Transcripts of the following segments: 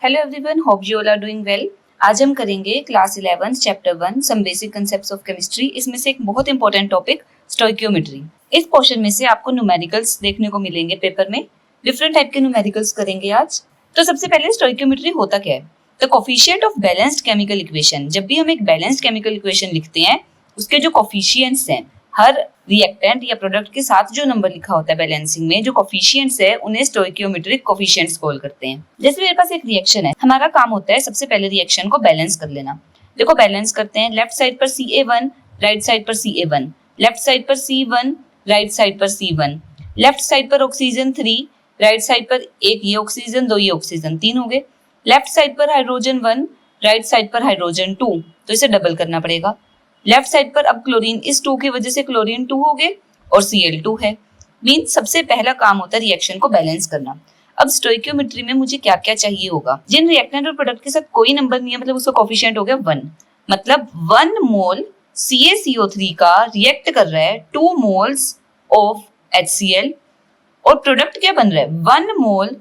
Hello everyone, hope you all are doing well. आज हम करेंगे class 11 chapter 1 some basic concepts of chemistry. इसमें से एक बहुत इंपॉर्टेंट टॉपिक स्टोइकियोमेट्री। इस पोर्शन में से आपको न्यूमेरिकल्स देखने को मिलेंगे पेपर में। डिफरेंट टाइप के न्यूमेरिकल्स करेंगे आज। तो सबसे पहले स्टोइकियोमेट्री होता क्या है? The coefficient of balanced chemical equation. जब भी हम एक बैलेंस्ड केमिकल इक्वेशन लिखते हैं, उसके जो कोफिशिएंट्स हैं, हर रिएक्टेंट या प्रोडक्ट के साथ जो नंबर लिखा होता है बैलेंसिंग में, जो कोफिशिएंट्स है, उन्हें स्टोइकियोमेट्रिक कोफिशिएंट्स कॉल करते हैं। जैसे मेरे पास एक रिएक्शन है, हमारा काम होता है सबसे पहले रिएक्शन को बैलेंस कर लेना। देखो बैलेंस करते हैं, लेफ्ट साइड पर Ca1, राइट साइड पर Ca1, लेफ्ट साइड पर C1, राइट साइड पर C1, लेफ्ट साइड पर ऑक्सीजन 3, राइट साइड पर एक ये ऑक्सीजन, दो ये ऑक्सीजन, 3 हो गए। लेफ्ट साइड पर हाइड्रोजन 1, राइट साइड पर हाइड्रोजन 2, तो इसे डबल करना पड़ेगा। लेफ्ट साइड पर अब क्लोरीन, इस 2 की वजह से क्लोरीन 2 हो गए और Cl2 है। मीन सबसे पहला काम होता है रिएक्शन को बैलेंस करना। अब स्टोइकियोमेट्री में मुझे क्या क्या चाहिए होगा? जिन रिएक्टेंट और प्रोडक्ट के साथ कोई नंबर नहीं है, मतलब उसका कोफिशिएंट हो गया 1, मतलब 1 मोल CaCO3 का रिएक्ट कर रहा है 2 मोल्स ऑफ HCl, और प्रोडक्ट क्या बन रहा है? 1 मोल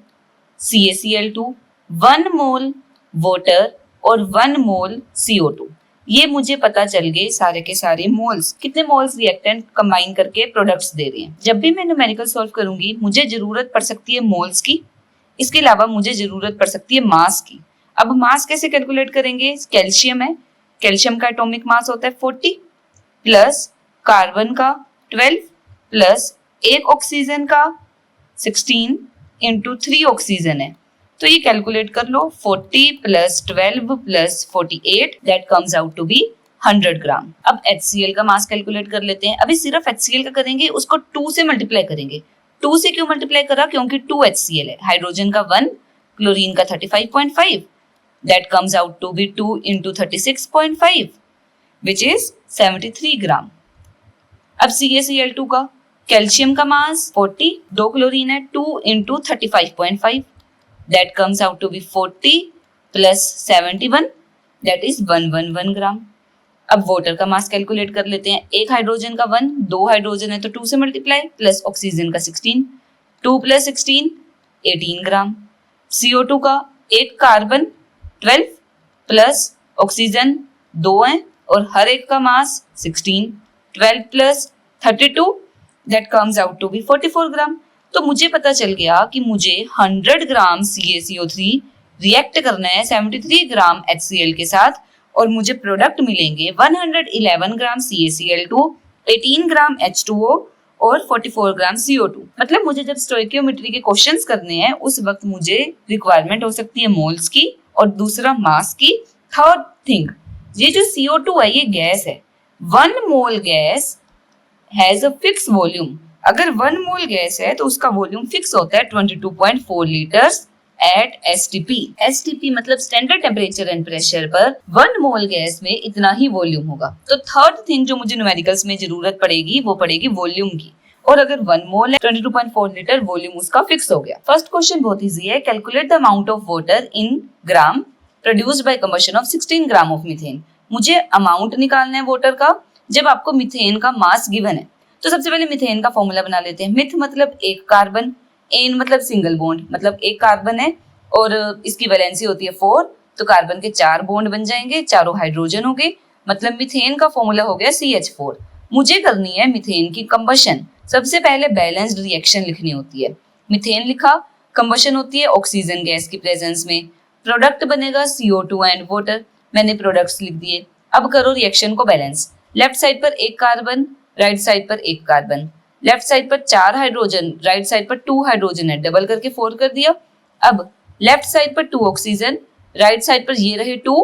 CaCl2, 1 मोल वाटर और 1 मोल CO2। ये मुझे पता चल गए सारे के सारे मोल्स, कितने मोल्स रिएक्टेंट कंबाइन करके प्रोडक्ट्स दे रहे हैं। जब भी मैं न्यूमेरिकल सॉल्व करूंगी, मुझे जरूरत पड़ सकती है मोल्स की, इसके अलावा मुझे जरूरत पड़ सकती है मास की। अब मास कैसे कैलकुलेट करेंगे? कैल्शियम है, कैल्शियम का एटॉमिक मास होता है 40 प्लस कार्बन का 12 प्लस एक ऑक्सीजन का 16 इंटू 3 ऑक्सीजन है, तो ये कैलकुलेट कर लो। 40 plus 12 plus 48, that comes out to be 100 gram. अब HCl का मास कैलकुलेट कर लेते हैं। अभी सिर्फ HCl का करेंगे, उसको 2 से मल्टीप्लाई करेंगे। 2 से क्यों मल्टीप्लाई करा? क्योंकि 2 HCl है, हाइड्रोजन का 1, क्लोरीन का 35.5, that comes out to be 2 into 36.5 which is 73 gram. अब CaCl2 का, कैल्शियम का मास 40, 2 क्लोरीन है, 2 into 35.5, that comes out to be 40 plus 71, that is 111 ग्राम। अब वाटर का मास कैलकुलेट कर लेते हैं। एक हाइड्रोजन का 1, 2 हाइड्रोजन है तो 2 से मल्टीप्लाई, प्लस ऑक्सीजन का 16, 2 प्लस 16 18 ग्राम। CO2 का, एक कार्बन 12 प्लस ऑक्सीजन 2 है और हर एक का मास 16, 12 plus 32, that comes out to be 44 ग्राम। तो मुझे पता चल गया कि मुझे 100 ग्राम CaCO3 रिएक्ट करना है 73 ग्राम HCl के साथ, और मुझे प्रोडक्ट मिलेंगे 111 ग्राम CaCl2, 18 ग्राम H2O और 44 ग्राम CO2। मतलब मुझे जब स्टोइकियोमेट्री के क्वेश्चंस करने हैं, उस वक्त मुझे रिक्वायरमेंट हो सकती है मोल्स की और दूसरा मास की। थर्ड थिंग, ये जो CO2 है ये गैस है। 1 मोल gas has a fix volume. अगर 1 मोल गैस है तो उसका वॉल्यूम फिक्स होता है 22.4 लीटर्स एट STP। STP मतलब स्टैंडर्ड टेम्परेचर एंड प्रेशर पर 1 मोल गैस में इतना ही वॉल्यूम होगा। तो थर्ड थिंग जो मुझे न्यूमेरिकल्स में जरूरत पड़ेगी वो पड़ेगी वॉल्यूम की, और अगर 1 मोल है 22.4 लीटर वॉल्यूम उसका फिक्स हो गया। फर्स्ट क्वेश्चन बहुत इजी है। Calculate the amount of water in gram produced by combustion of 16 gram of methane. मुझे अमाउंट निकालना है वाटर का जब आपको मीथेन का मास गिवन है। तो सबसे पहले मीथेन का फॉर्मूला बना लेते हैं। मिथ मतलब एक कार्बन, एन मतलब सिंगल बॉन्ड, मतलब एक कार्बन है और इसकी वैलेंसी होती है 4, तो कार्बन के 4 बॉन्ड बन जाएंगे, चारों हाइड्रोजन हो गए, मतलब मीथेन का फॉर्मूला हो गया CH4। मुझे करनी है मीथेन की कंबशन। सबसे पहले बैलेंस्ड रिएक्शन लिखनी होती है। मीथेन लिखा, कंबशन होती है ऑक्सीजन गैस की प्रेजेंस में, प्रोडक्ट बनेगा CO2 एंड वाटर। मैंने प्रोडक्ट्स लिख दिए। अब करो रिएक्शन को बैलेंस। लेफ्ट साइड पर एक कार्बन, राइट साइड पर एक कार्बन, लेफ्ट साइड पर 4 हाइड्रोजन, राइट साइड पर 2 हाइड्रोजन है, डबल करके 4 कर दिया। अब लेफ्ट साइड पर 2 ऑक्सीजन, राइट साइड पर ये रहे 2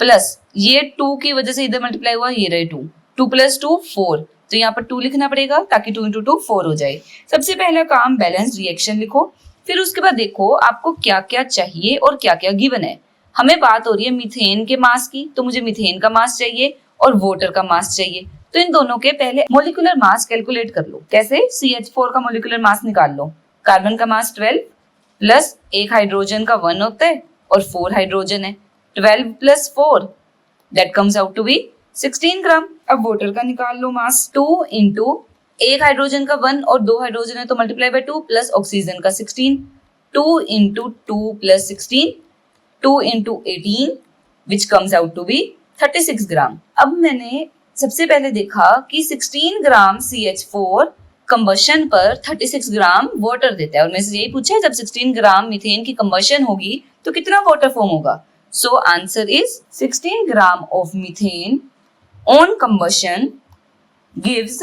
प्लस ये 2 की वजह से इधर मल्टीप्लाई हुआ, ये रहे 2, 2 प्लस 2 4, तो यहाँ पर 2 लिखना पड़ेगा ताकि 2 इंटू 2 4 हो जाए। सबसे पहला काम बैलेंस रिएक्शन लिखो, फिर उसके बाद देखो आपको क्या क्या चाहिए और क्या क्या गिवन है। हमें बात हो रही है मीथेन के मास की, तो मुझे मीथेन का मास चाहिए और वाटर का मास चाहिए। तो इन दोनों के पहले मोलिकुलर मास कैलकुलेट कर लो। कैसे? CH4 का मोलिकुलर मास निकाल लो। कार्बन का मास 12 प्लस एक हाइड्रोजन का 1 होता है और 4 हाइड्रोजन है, 12 plus 4, that comes out to be 16 gram. अब वाटर का निकाल लो मास। 2 इंटू एक हाइड्रोजन का 1 और 2 हाइड्रोजन है तो मल्टीप्लाई बाय 2 प्लस ऑक्सीजन का 16, 2 into 2 plus 16, 2 into 18 which comes out to be 36 ग्राम। अब मैंने सबसे पहले देखा कि 16 ग्राम CH4 कंबशन पर 36 ग्राम वाटर देता है और मेरे से यही पूछा है जब 16 ग्राम मीथेन की कंबशन होगी तो कितना वाटर फॉर्म होगा। So answer is 16 gram of methane on combustion gives,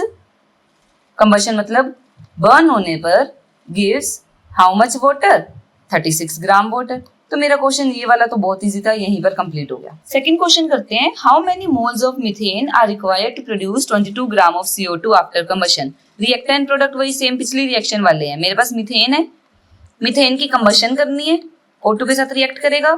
combustion मतलब बर्न होने पर gives how much water, 36 gram water. तो मेरा क्वेश्चन ये वाला तो बहुत इजी था, यहीं पर कंप्लीट हो गया। सेकंड क्वेश्चन करते हैं, how many moles of methane are required to produce 22 gram of CO2 after combustion. Reactant product वही सेम पिछली रिएक्शन वाले हैं। मेरे पास मीथेन है, मीथेन की कंबशन करनी है, O2 के साथ रिएक्ट करेगा।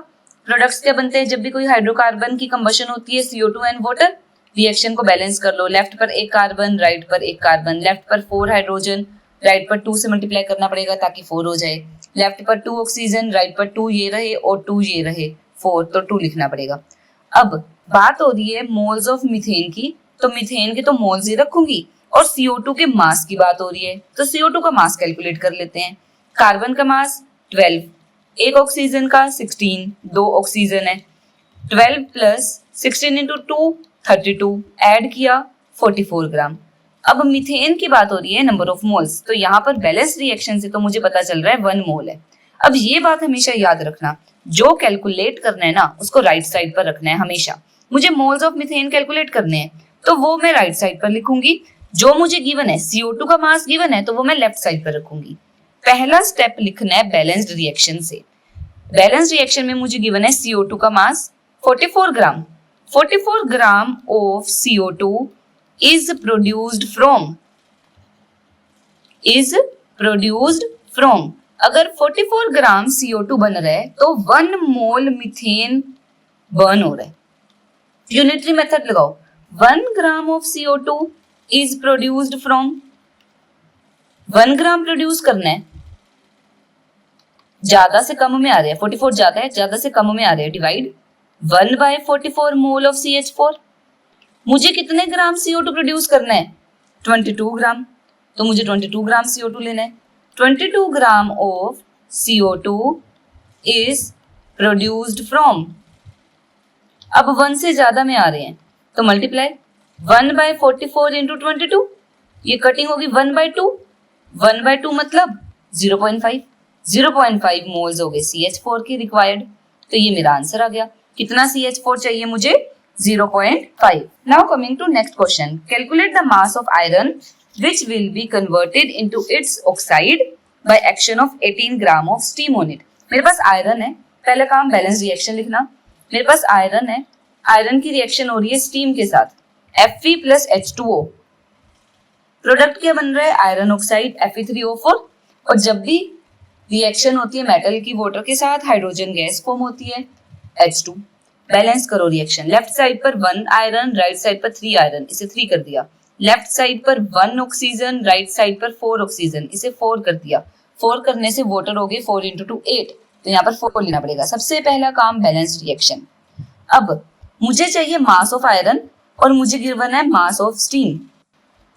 प्रोडक्ट्स क्या बनते हैं, जब भी कोई हाइड्रोकार्बन की कंबशन होती है CO2 एंड वाटर, रिएक्शन को बैलेंस कर लो, लेफ्ट पर एक कार्बन, राइट पर एक कार्बन, लेफ्ट पर 4 हाइड्रोजन, राइट पर 2 से मल्टीप्लाई करना पड़ेगा ताकि 4 हो जाए, लेफ्ट पर 2 ऑक्सीजन, राइट पर 2 ये रहे और 2 ये रहे 4, तो 2 लिखना पड़ेगा। अब बात हो रही है मोल्स ऑफ मीथेन की, तो मीथेन के तो मोल्स ही रखूंगी और CO2 के मास की बात हो रही है तो CO2 का मास कैलकुलेट कर लेते हैं। कार्बन का मास 12, एक ऑक्सीजन का 16, 2 ऑक्सीजन है, 12 प्लस 16 इंटू 2 32, ऐड किया 44 ग्राम। अब मीथेन की बात हो रही है नंबर ऑफ मोल्स, तो यहाँ पर बैलेंस रिएक्शन से तो मुझे पता चल रहा है 1 मोल है। अब ये बात हमेशा याद रखना, जो कैलकुलेट करना है ना उसको राइट साइड पर रखना है हमेशा। मुझे मोल्स ऑफ मीथेन कैलकुलेट करने हैं तो वो मैं राइट साइड पर लिखूंगी, जो मुझे गिवन है CO2 का मास गिवन है तो वो मैं लेफ्ट साइड पर रखूंगी। पहला स्टेप लिखना है बैलेंस्ड रिएक्शन से। बैलेंस्ड रिएक्शन में मुझे गिवन है CO2 का मास 44 ग्राम, 44 ग्राम of CO2 is produced from, अगर 44 ग्राम CO2 बन रहा है तो 1 मोल मीथेन बर्न हो रहा है। यूनिटरी मेथड लगाओ, 1 ग्राम of CO2 is produced from, 1 gram produce करना है, ज्यादा से कम में आ रहा है, 44 ज्यादा है, ज्यादा से कम में आ रहा है, divide 1 by 44 mole of CH4। मुझे कितने ग्राम CO2 प्रोड्यूस करना है, 22 ग्राम, तो मुझे 22 ग्राम CO2 लेना है। 22 gram of CO2 is produced from, अब 1 से ज्यादा में आ रहे हैं तो मल्टीप्लाई 1 by 44 इंटू 22, ये कटिंग होगी 1 by 2, 1 by 2 मतलब 0.5, 0.5 मोल्स हो गए CH4 की रिक्वायर्ड। तो ये मेरा आंसर आ गया। कितना CH4 चाहिए मुझे, 0.5। Now coming to next question. Calculate the mass of iron which will be converted into its oxide by action of 18 gram of steam on it. मेरे पास आयरन है, पहले काम बैलेंस रिएक्शन लिखना। मेरे पास आयरन है, आयरन की रिएक्शन हो रही है स्टीम के साथ, Fe plus H2O। प्रोडक्ट क्या बन रहा है, आयरन ऑक्साइड Fe3O4। और जब भी रिएक्शन होती है मेटल की वाटर के साथ, हाइड्रोजन गैस फॉर्म होती है H2। बैलेंस करो रिएक्शन, लेफ्ट साइड पर 1 आयरन, राइट साइड पर 3 आयरन, इसे 3 कर दिया। लेफ्ट साइड पर 1 ऑक्सीजन, राइट साइड पर 4 ऑक्सीजन, इसे 4 कर दिया। 4 करने से वाटर हो गए 4 इंटू 2 8, तो यहाँ पर 4 लेना पड़ेगा। सबसे पहला काम बैलेंस रिएक्शन। अब मुझे चाहिए मास ऑफ आयरन और मुझे गिवन है मास ऑफ स्टीम,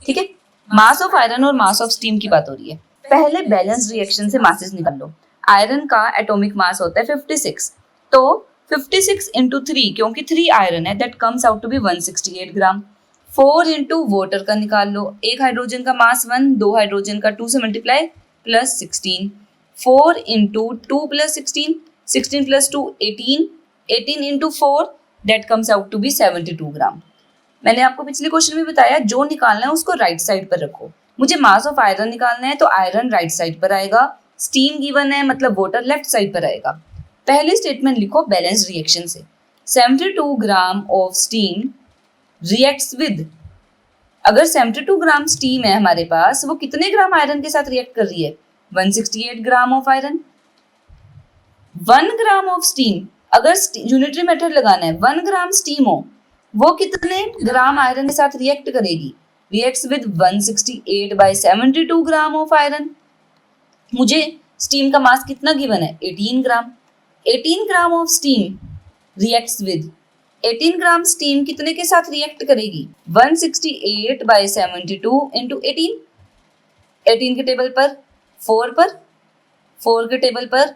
ठीक है। मास ऑफ आयरन और मास ऑफ स्टीम की बात हो रही है। पहले बैलेंस रिएक्शन से मासेस निकाल लो। आयरन का एटॉमिक मास होता है 56, तो 56 इंटू 3, क्योंकि 3 आयरन है, that comes out to be 168 gram. 4 into water का निकाल लो, एक हाइड्रोजन का मास 1, 2 हाइड्रोजन का 2 से multiply plus 16, 4 into 2 plus 16, 16 plus 2 18, 18 into 4 that comes out to be 72 gram. मैंने आपको पिछले क्वेश्चन में बताया जो निकालना है उसको राइट साइड पर रखो। मुझे मास ऑफ आयरन निकालना है तो आयरन राइट साइड पर आएगा, स्टीम गिवन है मतलब वाटर लेफ्ट साइड पर आएगा। पहली स्टेटमेंट लिखो बैलेंस रिएक्शन से, 72 gram of steam reacts with, अगर 72 ग्राम स्टीम है हमारे पास, वो कितने ग्राम आयरन के साथ रिएक्ट कर रही है, 168 ग्राम of iron. 1 gram of steam, अगर यूनिटरी मेथड लगाना है, 1 ग्राम स्टीम हो, वो कितने ग्राम आयरन के साथ रिएक्ट करेगी, reacts with 168 by 72 gram of iron. मुझे स्टीम का मास कितना गिवन है, 18 gram. 18 gram of steam reacts with, 18 gram steam कितने के साथ रिएक्ट करेगी, 168 बाय 72 इंटू 18। 18 के टेबल पर 4 पर, 4 के टेबल पर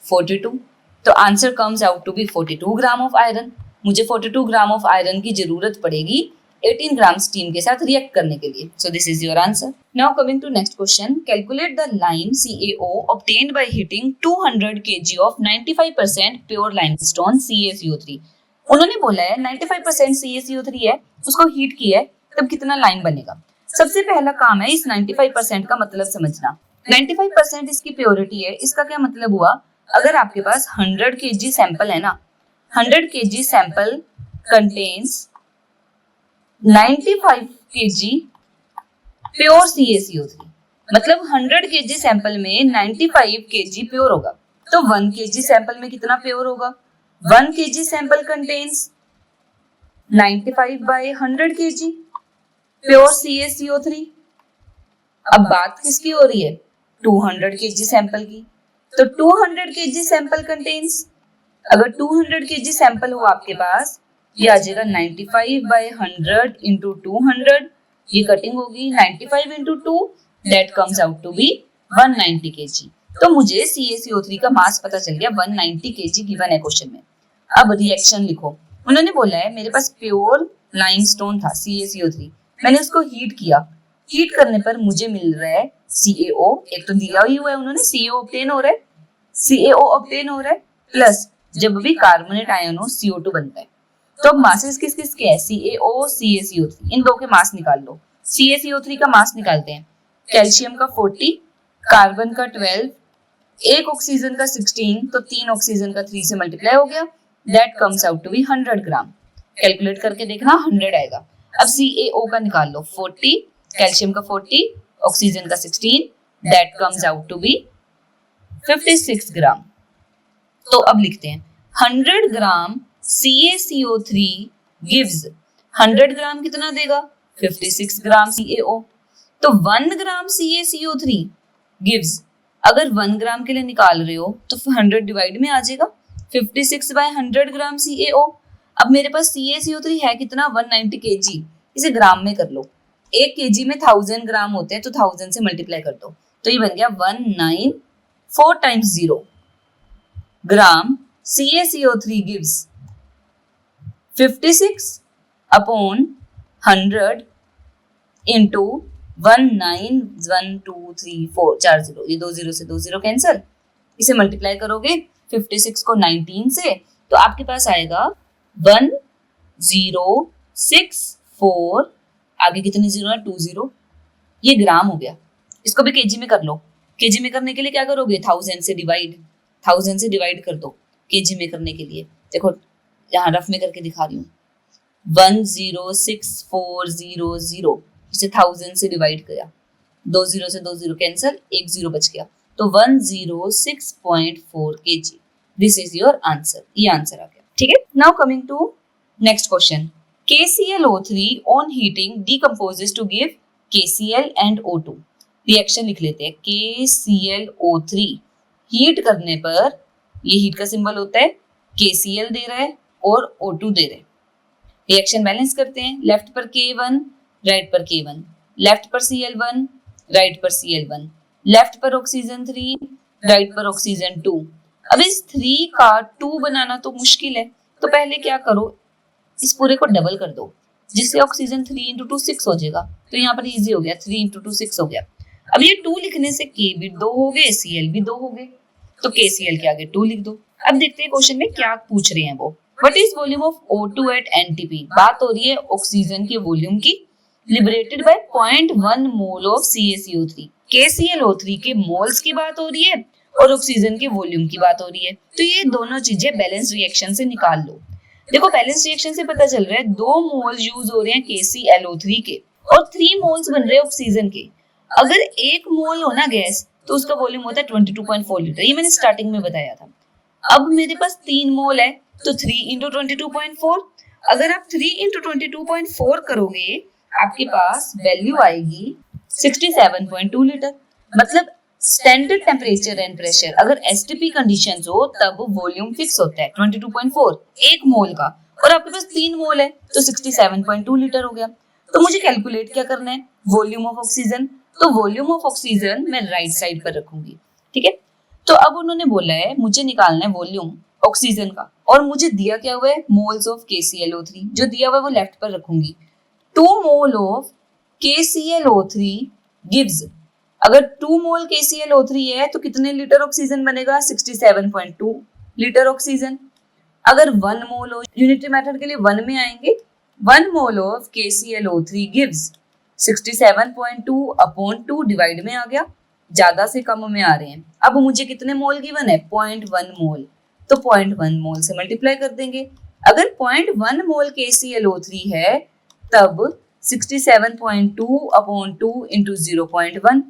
42, तो answer comes out to be 42 gram of iron. मुझे 42 ग्राम ऑफ आयरन की जरूरत पड़ेगी 18 ग्राम स्टीम के साथ रिएक्ट करने के लिए। So this is your answer. Now coming to next question, calculate the lime CaO obtained by heating 200 kg of 95% pure limestone CaCO3। उन्होंने बोला है 95% CaCO3 है, उसको हीट किया है, तब कितना लाइम बनेगा। सबसे पहला काम है इस 95% का मतलब समझना। 95% इसकी प्योरिटी है, इसका क्या मतलब हुआ, अगर आपके पास 100 kg सैंपल है ना, 100 kg sample contains 95 kg pure CaCO3, मतलब 100 kg सैंपल में 95 kg प्योर होगा। तो 1 kg सैंपल में कितना प्योर होगा, 1 kg sample contains 95 by 100 kg pure CaCO3। अब बात किसकी हो रही है, 200 kg सैंपल की। तो 200 kg सैंपल कंटेन्स, अगर 200 kg सैंपल हो आपके पास, ये आ जाएगा 95 बाय 100 इंटू 200, ये कटिंग होगी 95 into 2, that comes out to be 190 kg। तो मुझे CaCO3 का मास पता चल गया 190 kg गिवन है क्वेश्चन में। अब रिएक्शन लिखो। उन्होंने बोला है मेरे पास प्योर लाइमस्टोन था CaCO3, मैंने उसको हीट किया, हीट करने पर मुझे मिल रहा है CaO, एक तो दिया ही हुआ है उन्होंने, CaO ऑब्टेन हो रहा है, CaO ऑब्टेन हो रहा है, प्लस जब भी कार्बोनेट आयन हो CO2 बनता है। तो अब मासेस किस किस के हैं, CaO CaCO3, इन दो के मास निकाल लो। CaCO3 का मास निकालते हैं, कैल्शियम का 40, कार्बन का 12, एक ऑक्सीजन का 16, तो 3 ऑक्सीजन का 3 से मल्टीप्लाई हो गया, that comes out to be 100 gram. Calculate करके देखना 100 आएगा। अब CaO का निकाल लो, 40, कैल्शियम का 40, ऑक्सीजन का 16, that comes out to be 56 gram. तो अब लिखते हैं 100 ग्राम CaCO3 gives 100 ग्राम कितना देगा, 56 ग्राम CaO। तो 1 ग्राम CaCO3 gives, अगर 1 ग्राम के लिए निकाल रहे हो तो 100 डिवाइड में आ जाएगा, 56 बाय 100 ग्राम CaO। अब मेरे पास CaCO3 है कितना, 190 kg, इसे ग्राम में कर लो। 1 kg में 1000 ग्राम होते हैं, तो 1000 से मल्टीप्लाई कर दो, तो ये बन गया 194 टाइम्स 0 ग्राम CaCO3 gives 56 अपॉन 100 इंटू 191234 4 0, ये 2 0 से 2 0 कैंसिल, इसे मल्टीप्लाई करोगे 56 को 19 से, तो आपके पास आएगा 1064, आगे कितने जीरो है, 20, ये ग्राम हो गया। इसको भी केजी में कर लो। केजी में करने के लिए क्या करोगे, 1000 से डिवाइड कर दो केजी में करने के लिए। देखो यहाँ रफ में करके दिखा रही हूँ, 106400, इसे 1000 से डिवाइड किया, 2 0 से 2 0 कैंसिल, 1 0 बच गया, तो 106.4 kg। This is your answer, ये आंसर आ गया। ठीक है, now coming to next question. KClO3 on heating decomposes to give KCl and O2। Reaction लिख लेते हैं, KClO3 हीट करने पर, ये हीट का सिंबल होता है, KCl दे रहा है और O2 दे रहे हैं। रिएक्शन बैलेंस करते हैं, लेफ्ट पर K1, राइट पर K1, लेफ्ट पर Cl1, राइट पर Cl1, लेफ्ट पर ऑक्सीजन 3, राइट पर ऑक्सीजन 2। अब इस 3 का 2 बनाना तो मुश्किल है, तो पहले क्या करो, इस पूरे को डबल कर दो, जिससे ऑक्सीजन 3 इंटू 2 6 हो जाएगा। तो यहाँ पर इजी हो गया, 3 इंटू 2 6 हो गया। अब ये 2 लिखने से K भी 2 हो गए, Cl भी 2 हो गए, तो KCl के आगे 2 लिख दो। अब देखते हैं क्वेश्चन में क्या पूछ रहे हैं वो। What is volume of O2 at NTP? बात हो रही है ऑक्सीजन के वॉल्यूम की, liberated bye 0.1 mole of CaCO3। KClO3 के मोल्स की बात हो रही है और ऑक्सीजन के वॉल्यूम की बात हो रही है, तो ये दोनों चीजें बैलेंस रिएक्शन से निकाल लो। देखो बैलेंस रिएक्शन से पता चल रहा है 2 मोल यूज हो रहे हैं KClO3 के और 3 मोल्स बन रहे हैं ऑक्सीजन के। अगर 1 मोल हो ना गैस, तो उसका वॉल्यूम होता है 22.4 लीटर, ये मैंने स्टार्टिंग में बताया था। अब मेरे पास 3 मोल है, तो 3 इंटू 22.4, अगर आप 3 इंटू 22.4 करोगे, आपके पास वैल्यू आएगी 67.2 लीटर। मतलब स्टैंडर्ड टेम्परेचर एंड प्रेशर, अगर एसटीपी कंडीशंस हो तब वॉल्यूम फिक्स होता है 22.4 1 मोल का, और आपके पास 3 मोल है तो 67.2 लीटर हो गया। तो मुझे कैलकुलेट क्या करना है, वॉल्यूम ऑफ ऑक्सीजन। तो वॉल्यूम ऑफ ऑक्सीजन मैं राइट साइड पर रखूंगी, ठीक है। तो अब उन्होंने बोला है मुझे निकालना है वॉल्यूम ऑक्सीजन का, और मुझे दिया क्या हुआ है मोल्स ऑफ KClO3, जो दिया हुआ है वो लेफ्ट पर रखूंगी। 2 मोल ऑफ KClO3 गिव्स, अगर 2 मोल KClO3 है तो कितने लीटर ऑक्सीजन बनेगा 67.2 लीटर ऑक्सीजन। अगर 1 मोल हो, यूनिटरी मेथड के लिए 1 में आएंगे, 1 mole of KClO3 gives 67.2 upon 2 divide में आ गया, ज्यादा से कम में आ रहे हैं। अब मुझे कितने मोल गिवन है 0.1 मोल, तो 0.1 मोल से मल्टीप्लाई कर देंगे। अगर 0.1 मोल KClO3 है तब 67.2 अपॉन 2 इंटू 0.1,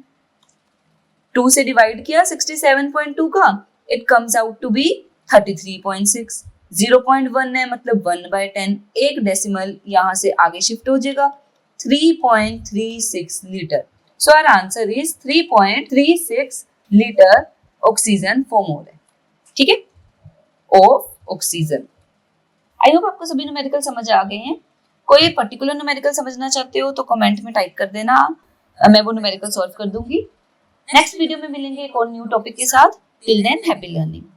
2 से डिवाइड किया 67.2 का, it comes out to be 33.6। 0.1 है मतलब 1/10, एक डेसिमल यहाँ से आगे शिफ्ट हो जाएगा, 3.36 litre. So our answer is 3.36 litre oxygen for mole है, ठीक है, ऑफ ऑक्सीजन। आई होप आपको सभी न्यूमेरिकल समझ आ गए हैं। कोई पर्टिकुलर न्यूमेरिकल समझना चाहते हो तो कमेंट में टाइप कर देना, मैं वो न्यूमेरिकल सॉल्व कर दूंगी। नेक्स्ट वीडियो में मिलेंगे एक और न्यू टॉपिक के साथ। Till than happy learning.